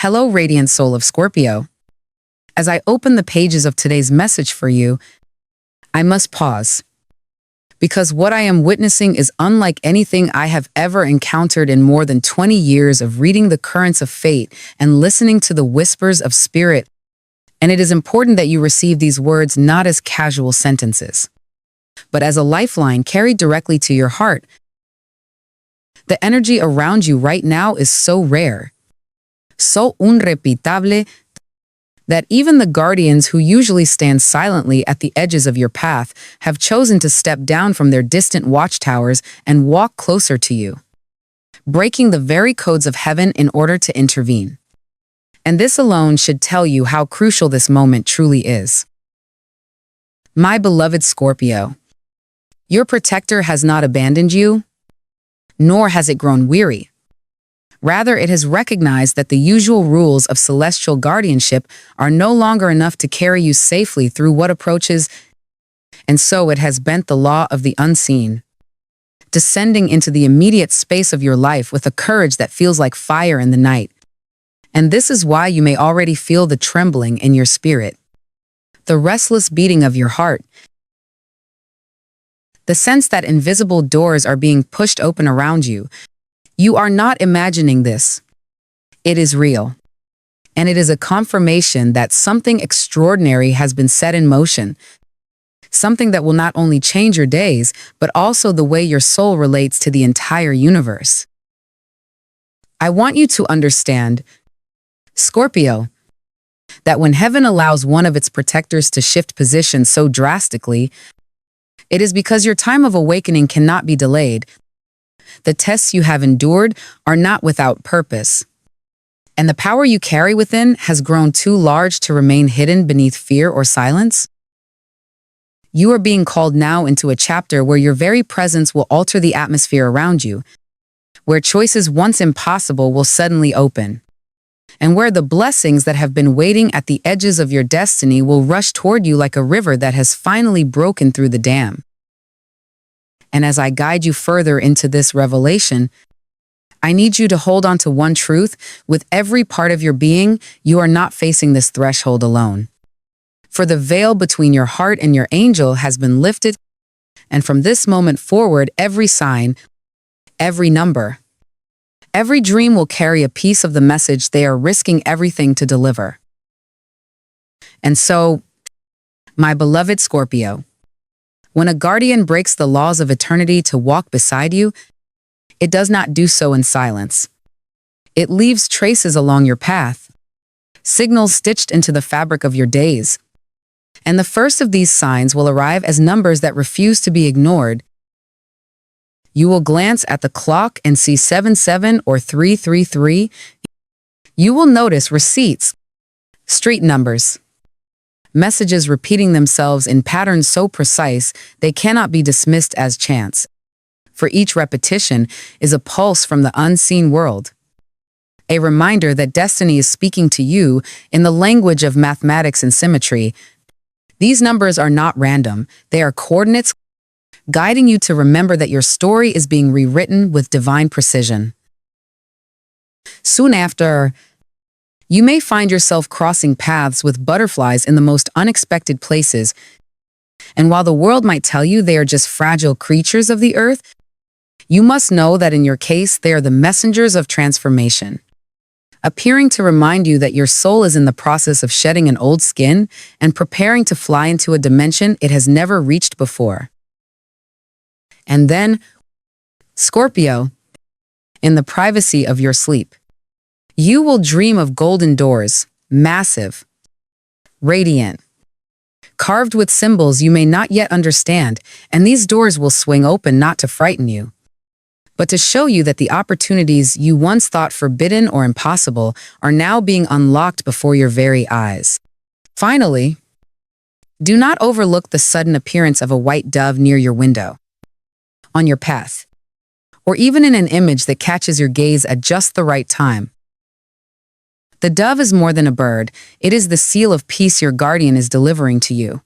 Hello, radiant soul of Scorpio. As I open the pages of today's message for you, I must pause. Because what I am witnessing is unlike anything I have ever encountered in more than 20 years of reading the currents of fate and listening to the whispers of spirit. And it is important that you receive these words not as casual sentences, but as a lifeline carried directly to your heart. The energy around you right now is so rare, so irrepetible, that even the guardians who usually stand silently at the edges of your path have chosen to step down from their distant watchtowers and walk closer to you, breaking the very codes of heaven in order to intervene. And this alone should tell you how crucial this moment truly is. My beloved Scorpio, your protector has not abandoned you, nor has it grown weary. Rather, it has recognized that the usual rules of celestial guardianship are no longer enough to carry you safely through what approaches, and so it has bent the law of the unseen, descending into the immediate space of your life with a courage that feels like fire in the night. And this is why you may already feel the trembling in your spirit, the restless beating of your heart, the sense that invisible doors are being pushed open around you. You are not imagining this. It is real. And it is a confirmation that something extraordinary has been set in motion. Something that will not only change your days, but also the way your soul relates to the entire universe. I want you to understand, Scorpio, that when heaven allows one of its protectors to shift position so drastically, it is because your time of awakening cannot be delayed. The tests you have endured are not without purpose, and the power you carry within has grown too large to remain hidden beneath fear or silence. You are being called now into a chapter where your very presence will alter the atmosphere around you, where choices once impossible will suddenly open, and where the blessings that have been waiting at the edges of your destiny will rush toward you like a river that has finally broken through the dam. And as I guide you further into this revelation, I need you to hold on to one truth. With every part of your being, you are not facing this threshold alone. For the veil between your heart and your angel has been lifted, and from this moment forward, every sign, every number, every dream will carry a piece of the message they are risking everything to deliver. And so, my beloved Scorpio, when a guardian breaks the laws of eternity to walk beside you, it does not do so in silence. It leaves traces along your path, signals stitched into the fabric of your days. And the first of these signs will arrive as numbers that refuse to be ignored. You will glance at the clock and see 77 or 333. You will notice receipts, street numbers, messages repeating themselves in patterns so precise they cannot be dismissed as chance. For each repetition is a pulse from the unseen world, a reminder that destiny is speaking to you in the language of mathematics and symmetry. These numbers are not random, they are coordinates guiding you to remember that your story is being rewritten with divine precision. Soon after, you may find yourself crossing paths with butterflies in the most unexpected places, and while the world might tell you they are just fragile creatures of the earth, you must know that in your case they are the messengers of transformation, appearing to remind you that your soul is in the process of shedding an old skin and preparing to fly into a dimension it has never reached before. And then, Scorpio, in the privacy of your sleep, you will dream of golden doors, massive, radiant, carved with symbols you may not yet understand, and these doors will swing open not to frighten you, but to show you that the opportunities you once thought forbidden or impossible are now being unlocked before your very eyes. Finally, do not overlook the sudden appearance of a white dove near your window, on your path, or even in an image that catches your gaze at just the right time. The dove is more than a bird, it is the seal of peace your guardian is delivering to you.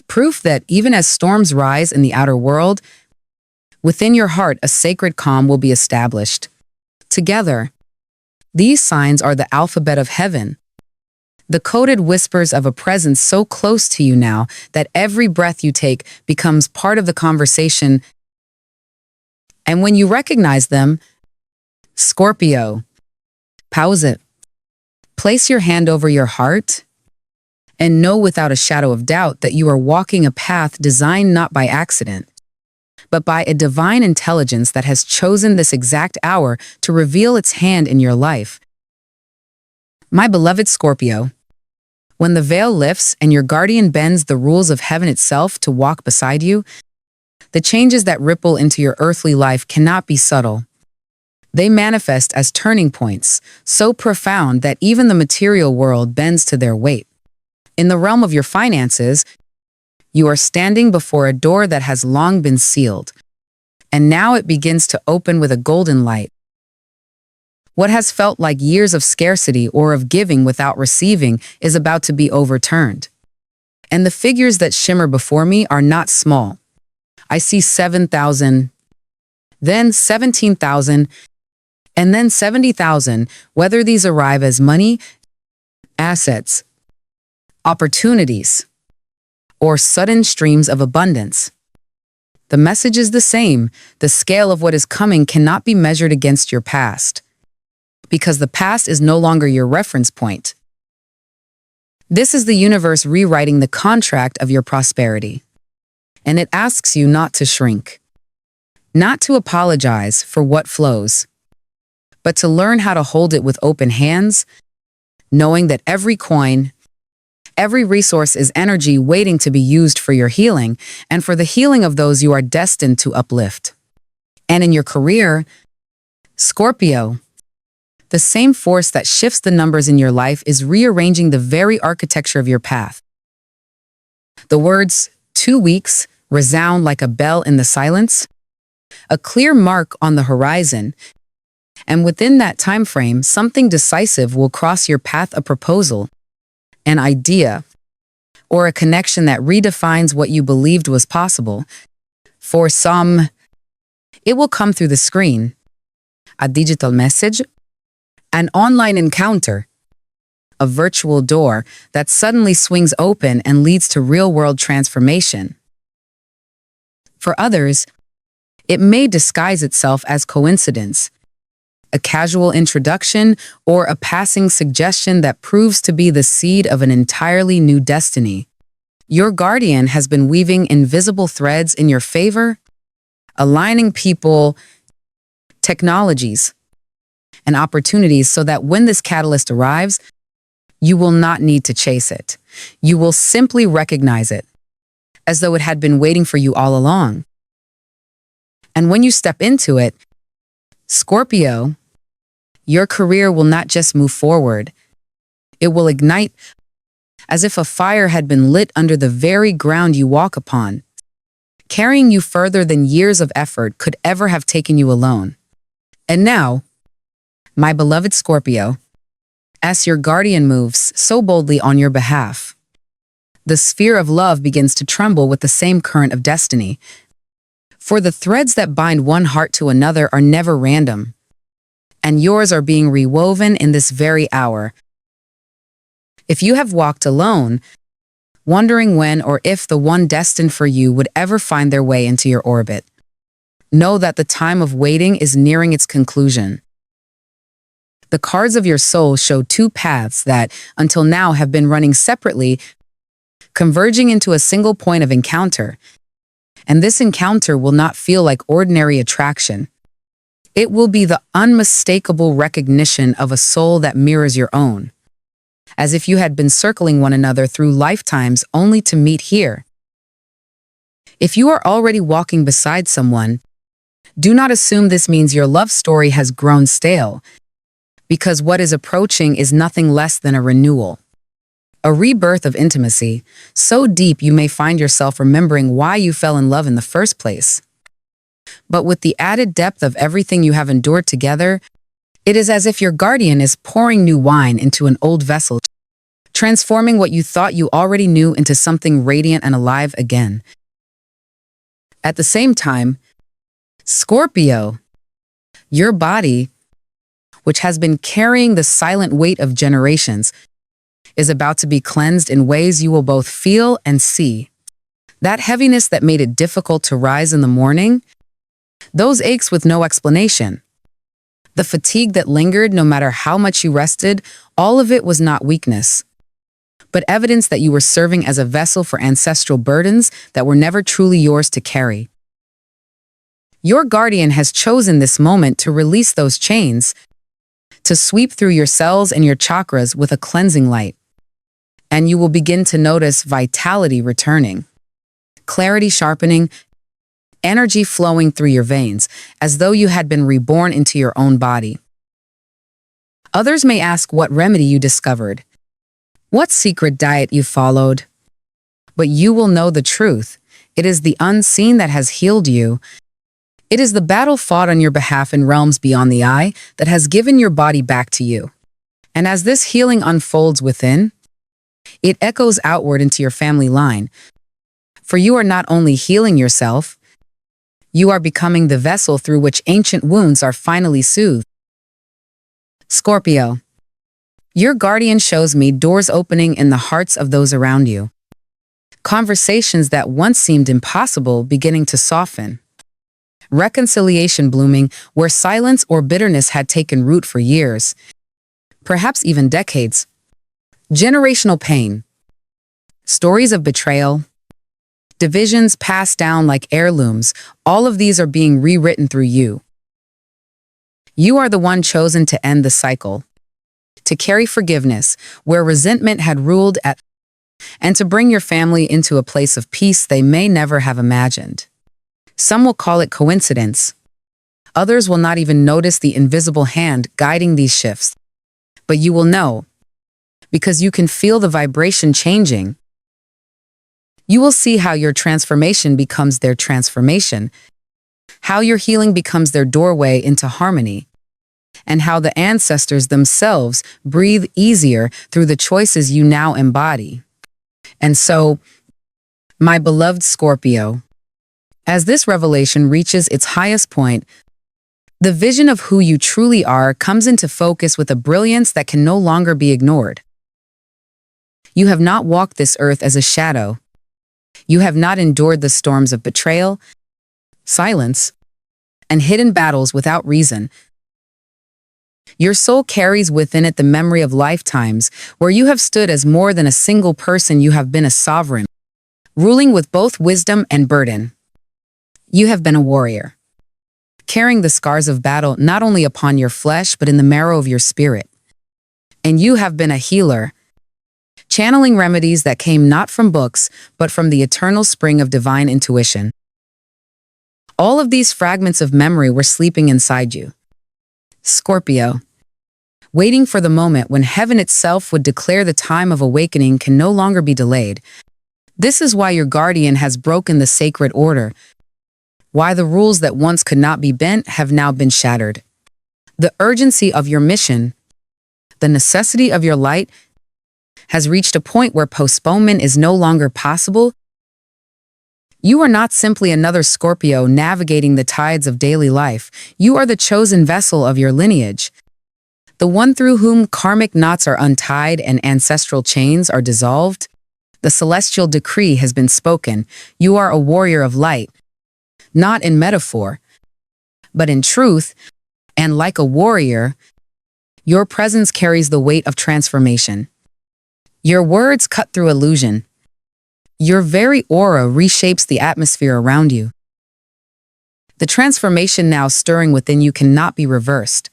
Proof that even as storms rise in the outer world, within your heart a sacred calm will be established. Together, These signs are the alphabet of heaven, the coded whispers of a presence so close to you now that every breath you take becomes part of the conversation. And when you recognize them, Scorpio, pause it. Place your hand over your heart and know without a shadow of doubt that you are walking a path designed not by accident, but by a divine intelligence that has chosen this exact hour to reveal its hand in your life. My beloved Scorpio, when the veil lifts and your guardian bends the rules of heaven itself to walk beside you, the changes that ripple into your earthly life cannot be subtle. They manifest as turning points, so profound that even the material world bends to their weight. In the realm of your finances, you are standing before a door that has long been sealed, and now it begins to open with a golden light. What has felt like years of scarcity or of giving without receiving is about to be overturned. And the figures that shimmer before me are not small. I see 7,000, then 17,000, and then 70,000, whether these arrive as money, assets, opportunities, or sudden streams of abundance. The message is the same. The scale of what is coming cannot be measured against your past, because the past is no longer your reference point. This is the universe rewriting the contract of your prosperity, and it asks you not to shrink, not to apologize for what flows, but to learn how to hold it with open hands, knowing that every coin, every resource is energy waiting to be used for your healing and for the healing of those you are destined to uplift. And in your career, Scorpio, the same force that shifts the numbers in your life is rearranging the very architecture of your path. The words 2 weeks resound like a bell in the silence, a clear mark on the horizon, and within that time frame, something decisive will cross your path: a proposal, an idea, or a connection that redefines what you believed was possible. For some, it will come through the screen, a digital message, an online encounter, a virtual door that suddenly swings open and leads to real-world transformation. For others, it may disguise itself as coincidence, a casual introduction, or a passing suggestion that proves to be the seed of an entirely new destiny. Your guardian has been weaving invisible threads in your favor, aligning people, technologies, and opportunities so that when this catalyst arrives, you will not need to chase it. You will simply recognize it, as though it had been waiting for you all along. And when you step into it, Scorpio, your career will not just move forward. It will ignite as if a fire had been lit under the very ground you walk upon, carrying you further than years of effort could ever have taken you alone. And now, my beloved Scorpio, as your guardian moves so boldly on your behalf, the sphere of love begins to tremble with the same current of destiny. For the threads that bind one heart to another are never random, and yours are being rewoven in this very hour. If you have walked alone, wondering when or if the one destined for you would ever find their way into your orbit, know that the time of waiting is nearing its conclusion. The cards of your soul show two paths that, until now, have been running separately, converging into a single point of encounter. And this encounter will not feel like ordinary attraction. It will be the unmistakable recognition of a soul that mirrors your own, as if you had been circling one another through lifetimes only to meet here. If you are already walking beside someone, do not assume this means your love story has grown stale, because what is approaching is nothing less than a renewal. A rebirth of intimacy, so deep you may find yourself remembering why you fell in love in the first place. But with the added depth of everything you have endured together, it is as if your guardian is pouring new wine into an old vessel, transforming what you thought you already knew into something radiant and alive again. At the same time, Scorpio, your body, which has been carrying the silent weight of generations, is about to be cleansed in ways you will both feel and see. That heaviness that made it difficult to rise in the morning, those aches with no explanation, the fatigue that lingered no matter how much you rested, all of it was not weakness, but evidence that you were serving as a vessel for ancestral burdens that were never truly yours to carry. Your guardian has chosen this moment to release those chains, to sweep through your cells and your chakras with a cleansing light. And you will begin to notice vitality returning, clarity sharpening, energy flowing through your veins, as though you had been reborn into your own body. Others may ask what remedy you discovered, what secret diet you followed. But you will know the truth. It is the unseen that has healed you. It is the battle fought on your behalf in realms beyond the eye that has given your body back to you. And as this healing unfolds within, it echoes outward into your family line. For you are not only healing yourself, you are becoming the vessel through which ancient wounds are finally soothed. Scorpio. Your guardian shows me doors opening in the hearts of those around you. Conversations that once seemed impossible beginning to soften. Reconciliation blooming where silence or bitterness had taken root for years, perhaps even decades. Generational pain. Stories of betrayal. Divisions passed down like heirlooms. All of these are being rewritten through you. You are the one chosen to end the cycle, to carry forgiveness where resentment had ruled and to bring your family into a place of peace they may never have imagined. Some will call it coincidence. Others will not even notice the invisible hand guiding these shifts. But you will know, because you can feel the vibration changing. You will see how your transformation becomes their transformation, how your healing becomes their doorway into harmony, and how the ancestors themselves breathe easier through the choices you now embody. And so, my beloved Scorpio, as this revelation reaches its highest point, the vision of who you truly are comes into focus with a brilliance that can no longer be ignored. You have not walked this earth as a shadow. You have not endured the storms of betrayal, silence, and hidden battles without reason. Your soul carries within it the memory of lifetimes where you have stood as more than a single person. You have been a sovereign, ruling with both wisdom and burden. You have been a warrior, carrying the scars of battle not only upon your flesh but in the marrow of your spirit. And you have been a healer, channeling remedies that came not from books but from the eternal spring of divine intuition. All of these fragments of memory were sleeping inside you, Scorpio, waiting for the moment when heaven itself would declare the time of awakening can no longer be delayed. This is why your guardian has broken the sacred order, why the rules that once could not be bent have now been shattered. The urgency of your mission, the necessity of your light, has reached a point where postponement is no longer possible. You are not simply another Scorpio navigating the tides of daily life. You are the chosen vessel of your lineage, the one through whom karmic knots are untied and ancestral chains are dissolved. The celestial decree has been spoken. You are a warrior of light, not in metaphor, but in truth, and like a warrior, your presence carries the weight of transformation. Your words cut through illusion. Your very aura reshapes the atmosphere around you. The transformation now stirring within you cannot be reversed.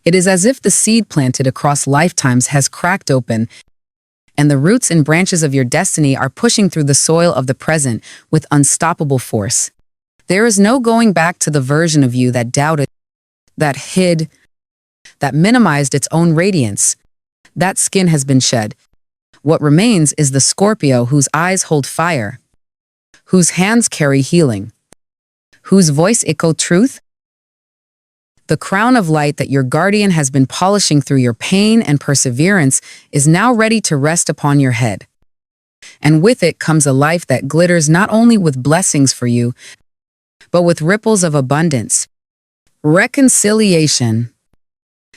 It is as if the seed planted across lifetimes has cracked open, and the roots and branches of your destiny are pushing through the soil of the present with unstoppable force. There is no going back to the version of you that doubted, that hid, that minimized its own radiance. That skin has been shed. What remains is the Scorpio whose eyes hold fire, whose hands carry healing, whose voice echo truth. The crown of light that your guardian has been polishing through your pain and perseverance is now ready to rest upon your head. And with it comes a life that glitters not only with blessings for you, but with ripples of abundance, reconciliation,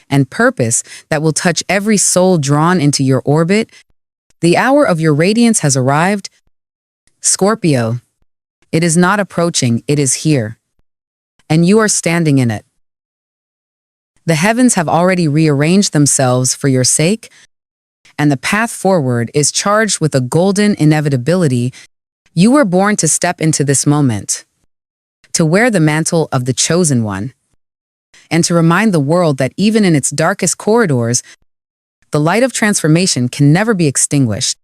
and purpose that will touch every soul drawn into your orbit. The hour of your radiance has arrived. Scorpio, it is not approaching, it is here. And you are standing in it. The heavens have already rearranged themselves for your sake, and the path forward is charged with a golden inevitability. You were born to step into this moment, to wear the mantle of the chosen one, and to remind the world that even in its darkest corridors, the light of transformation can never be extinguished.